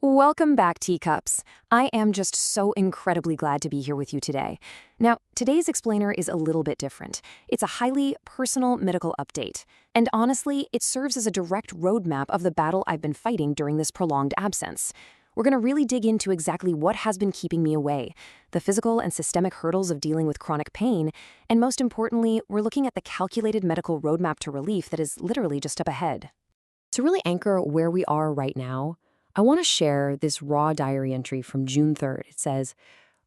Welcome back, teacups. I am just so incredibly glad to be here with you today. Now, today's explainer is a little bit different. It's a highly personal medical update. And honestly, it serves as a direct roadmap of the battle I've been fighting during this prolonged absence. We're going to really dig into exactly what has been keeping me away, the physical and systemic hurdles of dealing with chronic pain, and most importantly, we're looking at the calculated medical roadmap to relief that is literally just up ahead. To really anchor where we are right now, I want to share this raw diary entry from June 3rd. It says,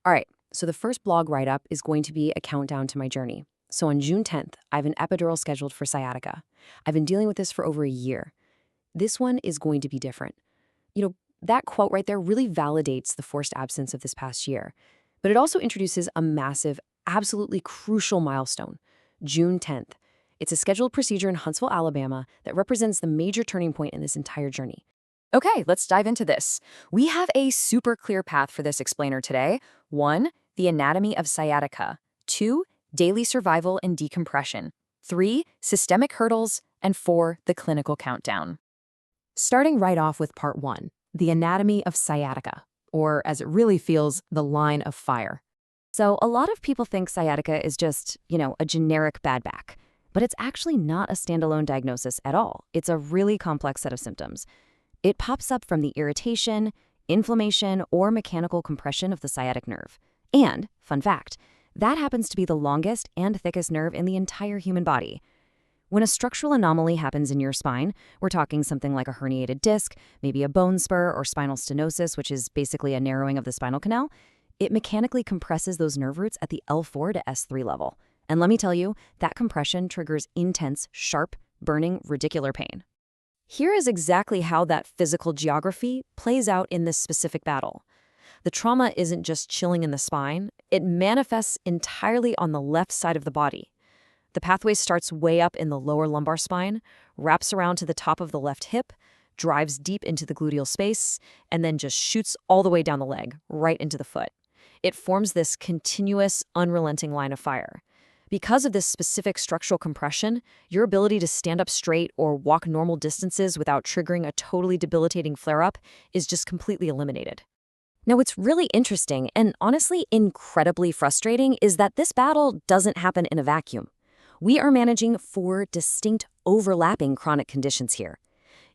all right, so the first blog write-up is going to be a countdown to my journey. So on June 10th, I have an epidural scheduled for sciatica. I've been dealing with this for over a year. This one is going to be different. That quote right there really validates the forced absence of this past year. But it also introduces a massive, absolutely crucial milestone, June 10th. It's a scheduled procedure in Huntsville, Alabama that represents the major turning point in this entire journey. Okay, let's dive into this. We have a super clear path for this explainer today. 1, the anatomy of sciatica. 2, daily survival and decompression. 3, systemic hurdles. And 4, the clinical countdown. Starting right off with part 1, the anatomy of sciatica, or as it really feels, the line of fire. So a lot of people think sciatica is just, a generic bad back. But it's actually not a standalone diagnosis at all. It's a really complex set of symptoms. It pops up from the irritation, inflammation, or mechanical compression of the sciatic nerve. And, fun fact, that happens to be the longest and thickest nerve in the entire human body. When a structural anomaly happens in your spine, we're talking something like a herniated disc, maybe a bone spur or spinal stenosis, which is basically a narrowing of the spinal canal, it mechanically compresses those nerve roots at the L4 to S3 level. And let me tell you, that compression triggers intense, sharp, burning, radicular pain. Here is exactly how that physical geography plays out in this specific battle. The trauma isn't just chilling in the spine, it manifests entirely on the left side of the body. The pathway starts way up in the lower lumbar spine, wraps around to the top of the left hip, drives deep into the gluteal space, and then just shoots all the way down the leg, right into the foot. It forms this continuous, unrelenting line of fire. Because of this specific structural compression, your ability to stand up straight or walk normal distances without triggering a totally debilitating flare-up is just completely eliminated. Now, what's really interesting and honestly incredibly frustrating is that this battle doesn't happen in a vacuum. We are managing 4 distinct overlapping chronic conditions here.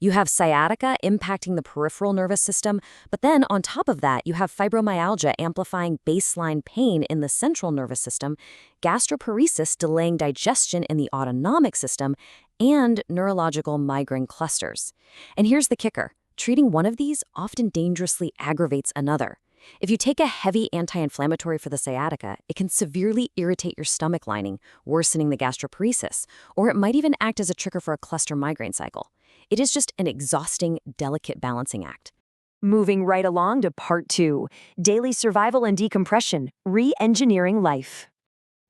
You have sciatica impacting the peripheral nervous system, but then on top of that, you have fibromyalgia amplifying baseline pain in the central nervous system, gastroparesis delaying digestion in the autonomic system, and neurological migraine clusters. And here's the kicker. Treating one of these often dangerously aggravates another. If you take a heavy anti-inflammatory for the sciatica, it can severely irritate your stomach lining, worsening the gastroparesis, or it might even act as a trigger for a cluster migraine cycle. It is just an exhausting, delicate balancing act. Moving right along to part 2, daily survival and decompression, re-engineering life.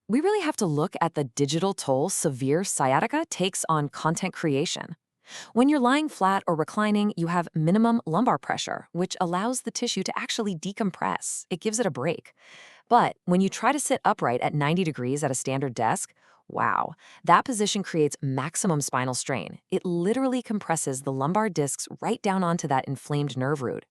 We really have to look at the digital toll severe sciatica takes on content creation. When you're lying flat or reclining, you have minimum lumbar pressure, which allows the tissue to actually decompress. It gives it a break. But when you try to sit upright at 90 degrees at a standard desk, wow, that position creates maximum spinal strain. It literally compresses the lumbar discs right down onto that inflamed nerve root.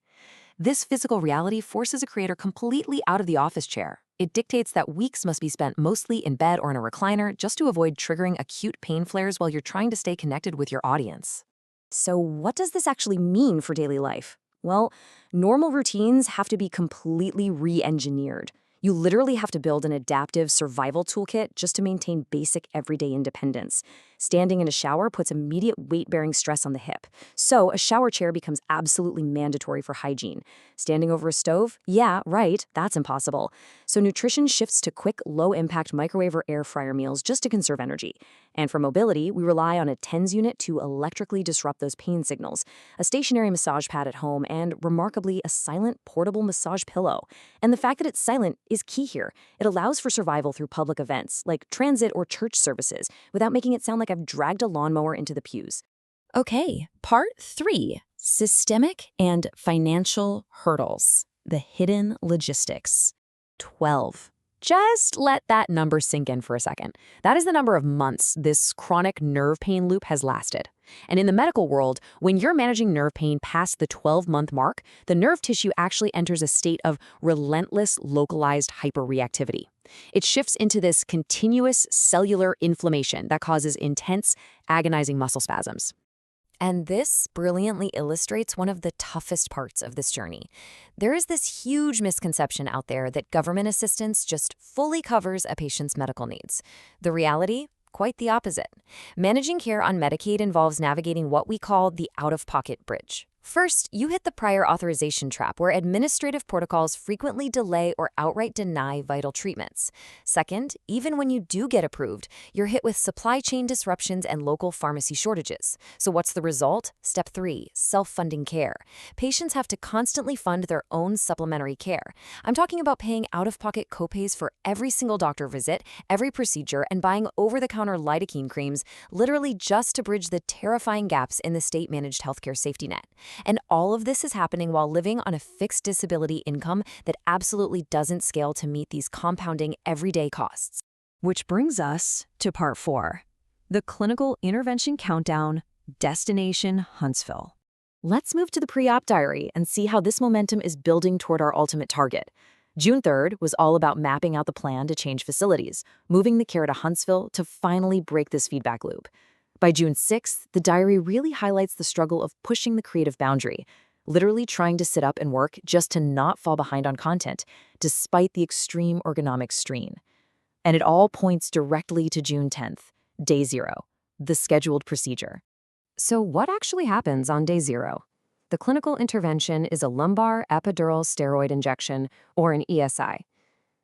This physical reality forces a creator completely out of the office chair. It dictates that weeks must be spent mostly in bed or in a recliner just to avoid triggering acute pain flares while you're trying to stay connected with your audience. So what does this actually mean for daily life? Well, normal routines have to be completely re-engineered. You literally have to build an adaptive survival toolkit just to maintain basic everyday independence. Standing in a shower puts immediate weight-bearing stress on the hip, so a shower chair becomes absolutely mandatory for hygiene. Standing over a stove? Yeah, right, that's impossible. So nutrition shifts to quick, low-impact microwave or air fryer meals just to conserve energy. And for mobility, we rely on a TENS unit to electrically disrupt those pain signals, a stationary massage pad at home, and, remarkably, a silent, portable massage pillow. And the fact that it's silent is key here. It allows for survival through public events, like transit or church services, without making it sound like I've dragged a lawnmower into the pews. Okay, part 3, systemic and financial hurdles, the hidden logistics. 12. Just let that number sink in for a second. That is the number of months this chronic nerve pain loop has lasted. And in the medical world, when you're managing nerve pain past the 12-month mark, the nerve tissue actually enters a state of relentless localized hyperreactivity. It shifts into this continuous cellular inflammation that causes intense, agonizing muscle spasms. And this brilliantly illustrates one of the toughest parts of this journey. There is this huge misconception out there that government assistance just fully covers a patient's medical needs. The reality? Quite the opposite. Managing care on Medicaid involves navigating what we call the out-of-pocket bridge. First, you hit the prior authorization trap, where administrative protocols frequently delay or outright deny vital treatments. Second, even when you do get approved, you're hit with supply chain disruptions and local pharmacy shortages. So what's the result? Step 3, self-funding care. Patients have to constantly fund their own supplementary care. I'm talking about paying out-of-pocket copays for every single doctor visit, every procedure, and buying over-the-counter lidocaine creams, literally just to bridge the terrifying gaps in the state-managed healthcare safety net. And all of this is happening while living on a fixed disability income that absolutely doesn't scale to meet these compounding everyday costs. Which brings us to part 4, the clinical intervention countdown, Destination Huntsville. Let's move to the pre-op diary and see how this momentum is building toward our ultimate target. June 3rd was all about mapping out the plan to change facilities, moving the care to Huntsville to finally break this feedback loop. By June 6th, the diary really highlights the struggle of pushing the creative boundary, literally trying to sit up and work just to not fall behind on content, despite the extreme ergonomic strain. And it all points directly to June 10th, day 0, the scheduled procedure. So what actually happens on day 0? The clinical intervention is a lumbar epidural steroid injection, or an ESI.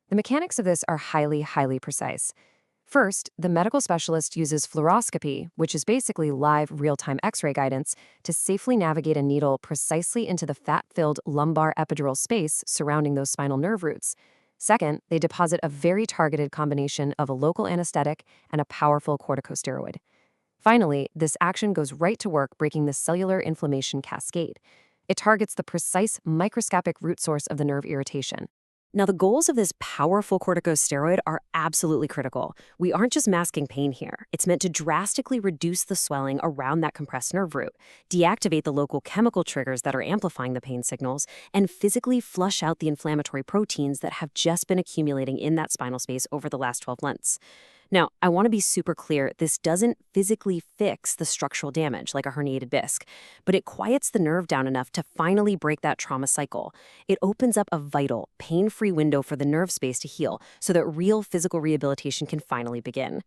The mechanics of this are highly, highly precise. First, the medical specialist uses fluoroscopy, which is basically live real-time X-ray guidance, to safely navigate a needle precisely into the fat-filled lumbar epidural space surrounding those spinal nerve roots. Second, they deposit a very targeted combination of a local anesthetic and a powerful corticosteroid. Finally, this action goes right to work breaking the cellular inflammation cascade. It targets the precise microscopic root source of the nerve irritation. Now, the goals of this powerful corticosteroid are absolutely critical. We aren't just masking pain here. It's meant to drastically reduce the swelling around that compressed nerve root, deactivate the local chemical triggers that are amplifying the pain signals, and physically flush out the inflammatory proteins that have just been accumulating in that spinal space over the last 12 months. Now, I want to be super clear, this doesn't physically fix the structural damage like a herniated disc, but it quiets the nerve down enough to finally break that trauma cycle. It opens up a vital, pain-free window for the nerve space to heal so that real physical rehabilitation can finally begin.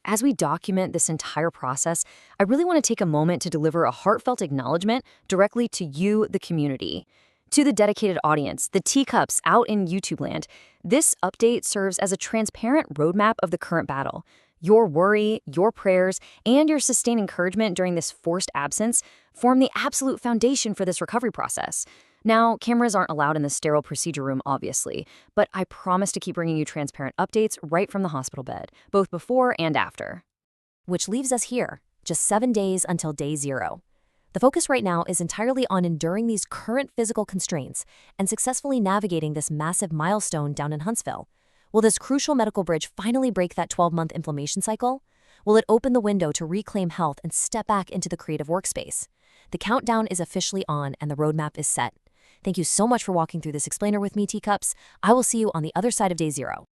As we document this entire process, I really want to take a moment to deliver a heartfelt acknowledgement directly to you, the community. To the dedicated audience, the teacups out in YouTube land, this update serves as a transparent roadmap of the current battle. Your worry, your prayers, and your sustained encouragement during this forced absence form the absolute foundation for this recovery process. Now, cameras aren't allowed in the sterile procedure room, obviously, but I promise to keep bringing you transparent updates right from the hospital bed, both before and after. Which leaves us here, just 7 days until day 0. The focus right now is entirely on enduring these current physical constraints and successfully navigating this massive milestone down in Huntsville. Will this crucial medical bridge finally break that 12-month inflammation cycle? Will it open the window to reclaim health and step back into the creative workspace? The countdown is officially on and the roadmap is set. Thank you so much for walking through this explainer with me, teacups. I will see you on the other side of day 0.